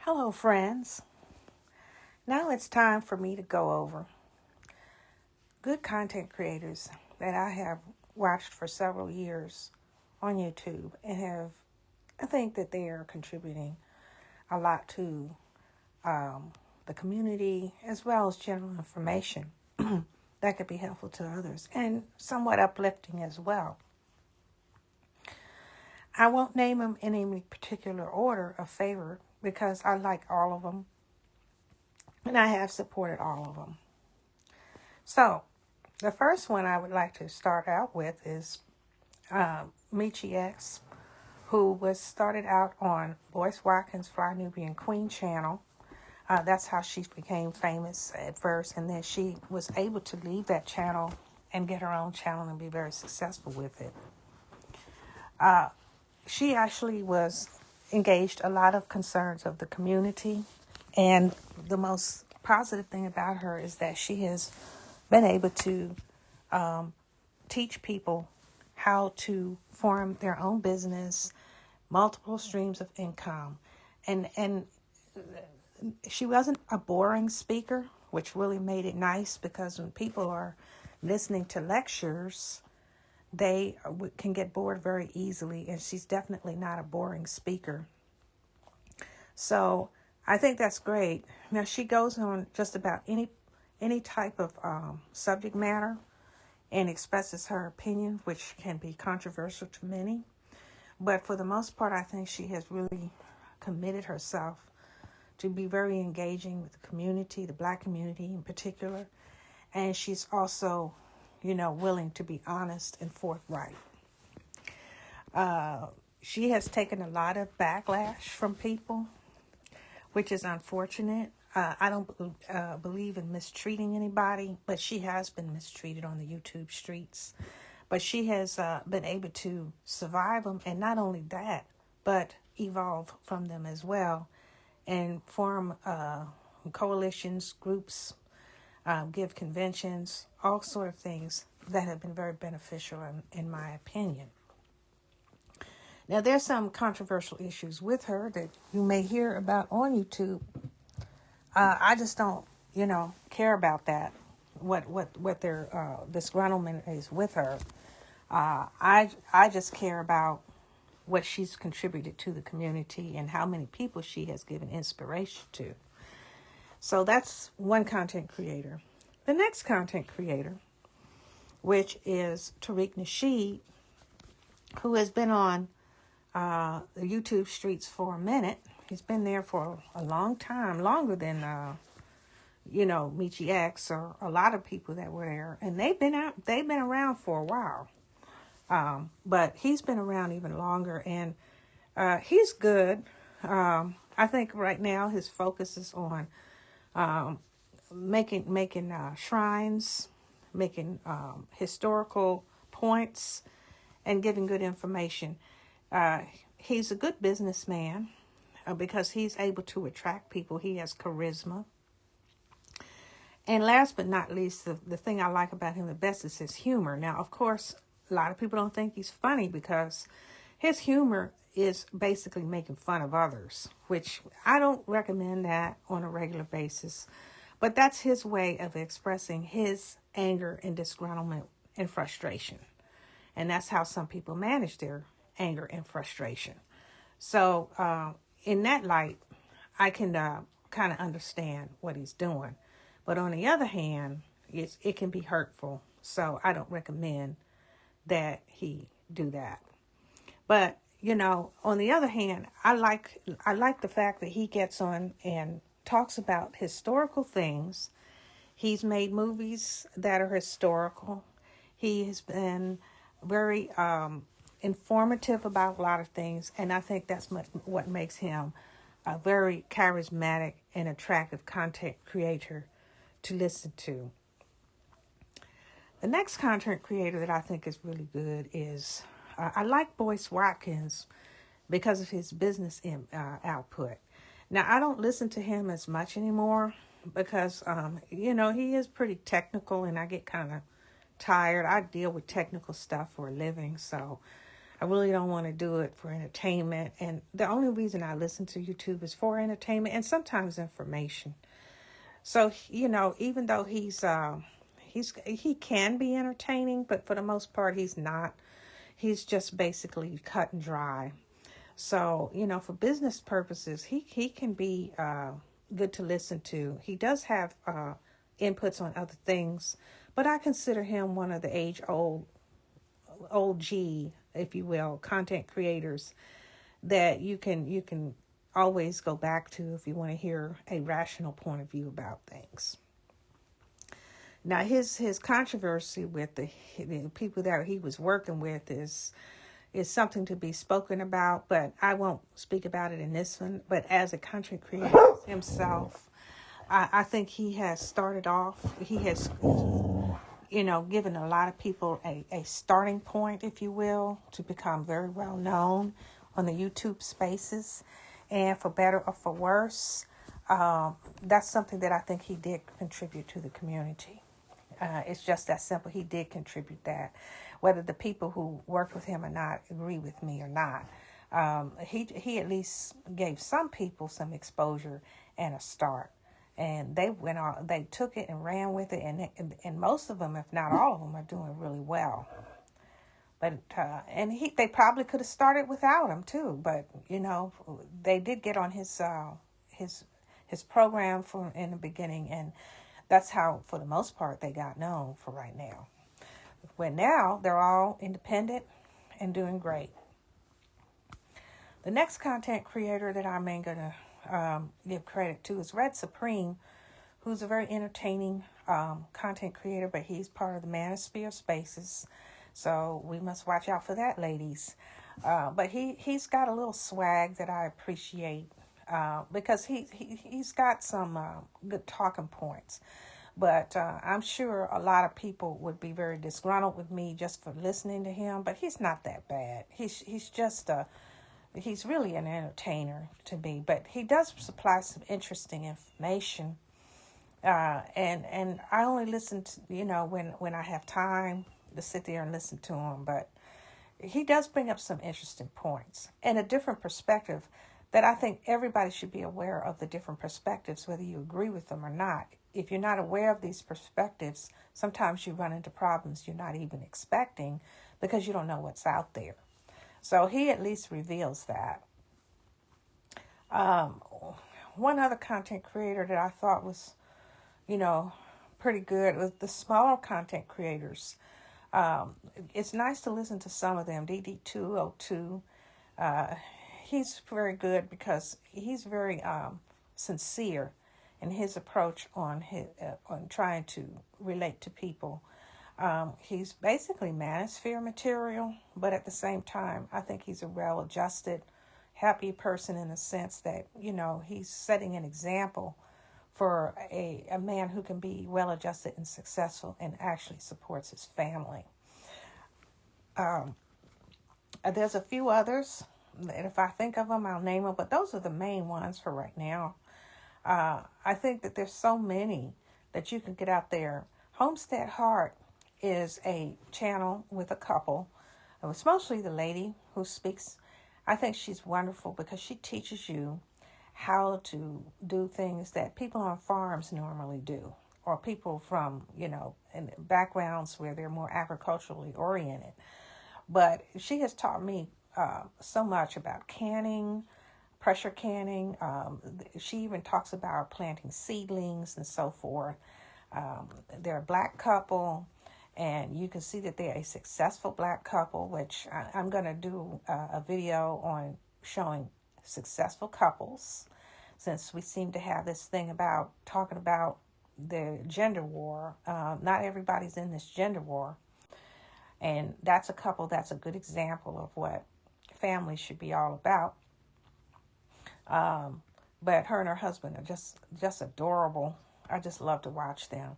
Hello, friends. Now it's time for me to go over good content creators that I have watched for several years on YouTube I think that they are contributing a lot to the community as well as general information that could be helpful to others and somewhat uplifting as well. I won't name them in any particular order of favor because I like all of them and I have supported all of them. So, the first one I would like to start out with is Michi X, who was started out on Boyce Watkins' Fly Nubian Queen channel. That's how she became famous at first, and then she was able to leave that channel and get her own channel and be very successful with it. She actually was engaged a lot of concerns of the community, and the most positive thing about her is that she has been able to teach people how to form their own business, multiple streams of income. And she wasn't a boring speaker, which really made it nice because when people are listening to lectures, they can get bored very easily, and she's definitely not a boring speaker. So I think that's great. Now she goes on just about any type of subject matter and expresses her opinion, which can be controversial to many. But for the most part, I think she has really committed herself to be very engaging with the community, the Black community in particular. And she's also, willing to be honest and forthright. She has taken a lot of backlash from people, which is unfortunate. I don't believe in mistreating anybody, but she has been mistreated on the YouTube streets. But she has been able to survive them, and not only that, but evolve from them as well, and form coalitions, groups, give conventions, all sort of things that have been very beneficial in my opinion. Now, there's some controversial issues with her that you may hear about on YouTube. I just don't, care about that. What their disgruntlement is with her. I just care about what she's contributed to the community and how many people she has given inspiration to. So that's one content creator. The next content creator, which is Tariq Nasheed, who has been on the YouTube streets for a minute. He's been there for a long time, longer than Michi X or a lot of people that were there, and they've been around for a while. But he's been around even longer, and he's good. I think right now his focus is on making shrines, making historical points, and giving good information. He's a good businessman because he's able to attract people. He has charisma. And last but not least, the thing I like about him the best is his humor. Now, of course, a lot of people don't think he's funny because his humor is basically making fun of others, which I don't recommend that on a regular basis. But that's his way of expressing his anger and disgruntlement and frustration. And that's how some people manage their anger and frustration. So in that light, I can kind of understand what he's doing. But on the other hand, it can be hurtful. So I don't recommend that he do that. But, on the other hand, I like the fact that he gets on and talks about historical things. He's made movies that are historical. He has been very informative about a lot of things, and I think that's what makes him a very charismatic and attractive content creator to listen to. The next content creator that I think is really good is I like Boyce Watkins because of his business output. Now, I don't listen to him as much anymore because, he is pretty technical and I get kind of tired. I deal with technical stuff for a living, so I really don't want to do it for entertainment. And the only reason I listen to YouTube is for entertainment and sometimes information. So, even though he can be entertaining, but for the most part, he's not. He's just basically cut and dry. So, for business purposes, he can be good to listen to. He does have inputs on other things, but I consider him one of the old G, if you will, content creators that you can always go back to if you want to hear a rational point of view about things. Now, his controversy with the people that he was working with is something to be spoken about, but I won't speak about it in this one. But as a content creator himself, I think he has started off, he has, given a lot of people a starting point, if you will, to become very well known on the YouTube spaces. And for better or for worse, that's something that I think he did contribute to the community. It's just that simple. He did contribute that. Whether the people who worked with him or not agree with me or not, he at least gave some people some exposure and a start. And they went on. They took it and ran with it, and most of them, if not all of them, are doing really well. But they probably could have started without him too. But they did get on his program in the beginning, and that's how, for the most part, they got known for right now. Where now they're all independent and doing great. The next content creator that I'm going to give credit to is Red Supreme, who's a very entertaining content creator, but he's part of the Manosphere Spaces. So we must watch out for that, ladies. But he's got a little swag that I appreciate because he's got some good talking points. But I'm sure a lot of people would be very disgruntled with me just for listening to him. But he's not that bad. He's just he's really an entertainer to me. But he does supply some interesting information. And I only listen to, when I have time to sit there and listen to him. But he does bring up some interesting points and a different perspective that I think everybody should be aware of, the different perspectives, whether you agree with them or not. If you're not aware of these perspectives, sometimes you run into problems you're not even expecting because you don't know what's out there. So he at least reveals that. One other content creator that I thought was, pretty good was the smaller content creators. It's nice to listen to some of them. DD202, he's very good because he's very sincere in his approach on trying to relate to people. He's basically manosphere material, but at the same time, I think he's a well-adjusted, happy person in the sense that, he's setting an example for a man who can be well-adjusted and successful and actually supports his family. There's a few others, and if I think of them, I'll name them, but those are the main ones for right now. I think that there's so many that you can get out there. Homestead Heart is a channel with a couple. It's mostly the lady who speaks. I think she's wonderful because she teaches you how to do things that people on farms normally do, or people from, in backgrounds where they're more agriculturally oriented. But she has taught me so much about canning, pressure canning. She even talks about planting seedlings and so forth. They're a black couple, and you can see that they're a successful black couple, which I'm going to do a video on showing successful couples, since we seem to have this thing about talking about the gender war. Not everybody's in this gender war. And that's a couple that's a good example of what family should be all about. But her and her husband are just adorable. I just love to watch them.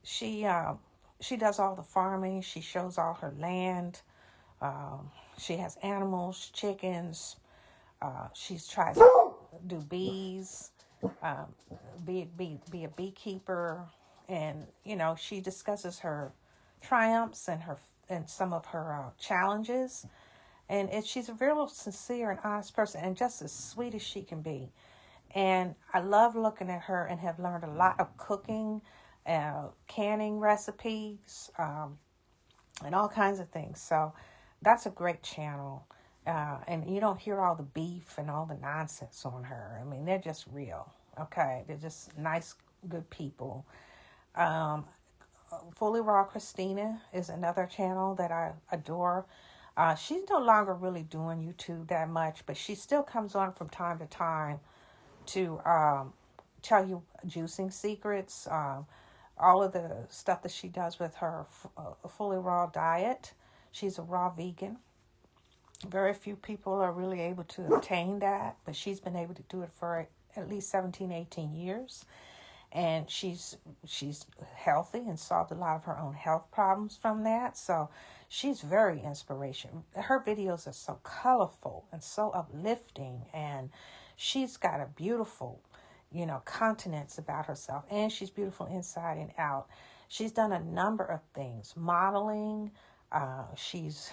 She does all the farming. She shows all her land. She has animals, chickens. She's tried to do bees, be a beekeeper, and she discusses her triumphs and her and some of her challenges. And she's a real sincere and honest person, and just as sweet as she can be. And I love looking at her and have learned a lot of cooking, canning recipes, and all kinds of things. So that's a great channel. And you don't hear all the beef and all the nonsense on her. I mean, they're just real. Okay. They're just nice, good people. Um, Fully Raw Christina is another channel that I adore. She's no longer really doing YouTube that much, but she still comes on from time to time to tell you juicing secrets, all of the stuff that she does with her fully raw diet. She's a raw vegan. Very few people are really able to obtain that, but she's been able to do it for at least 17, 18 years. And she's healthy and solved a lot of her own health problems from that. So she's very inspirational. Her videos are so colorful and so uplifting, and she's got a beautiful, continence about herself, and she's beautiful inside and out. She's done a number of things, modeling. She's,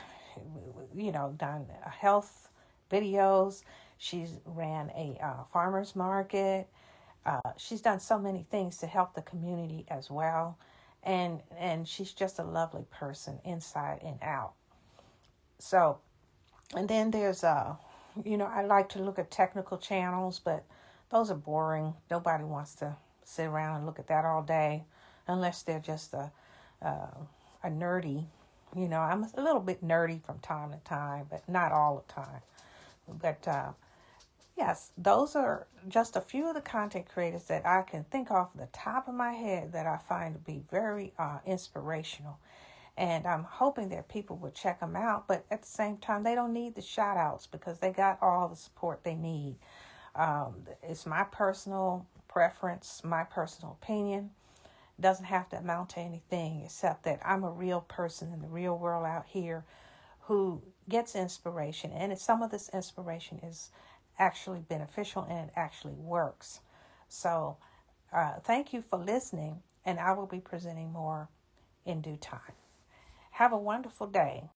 done health videos. She's ran a farmer's market. She's done so many things to help the community as well. And she's just a lovely person inside and out. So, and then there's, I like to look at technical channels, but those are boring. Nobody wants to sit around and look at that all day unless they're just a nerdy. I'm a little bit nerdy from time to time, but not all the time. But yes, those are just a few of the content creators that I can think off the top of my head that I find to be very inspirational. And I'm hoping that people will check them out. But at the same time, they don't need the shout outs because they got all the support they need. It's my personal preference, my personal opinion. It doesn't have to amount to anything except that I'm a real person in the real world out here who gets inspiration. And some of this inspiration is actually beneficial and it actually works. So thank you for listening, and I will be presenting more in due time. Have a wonderful day.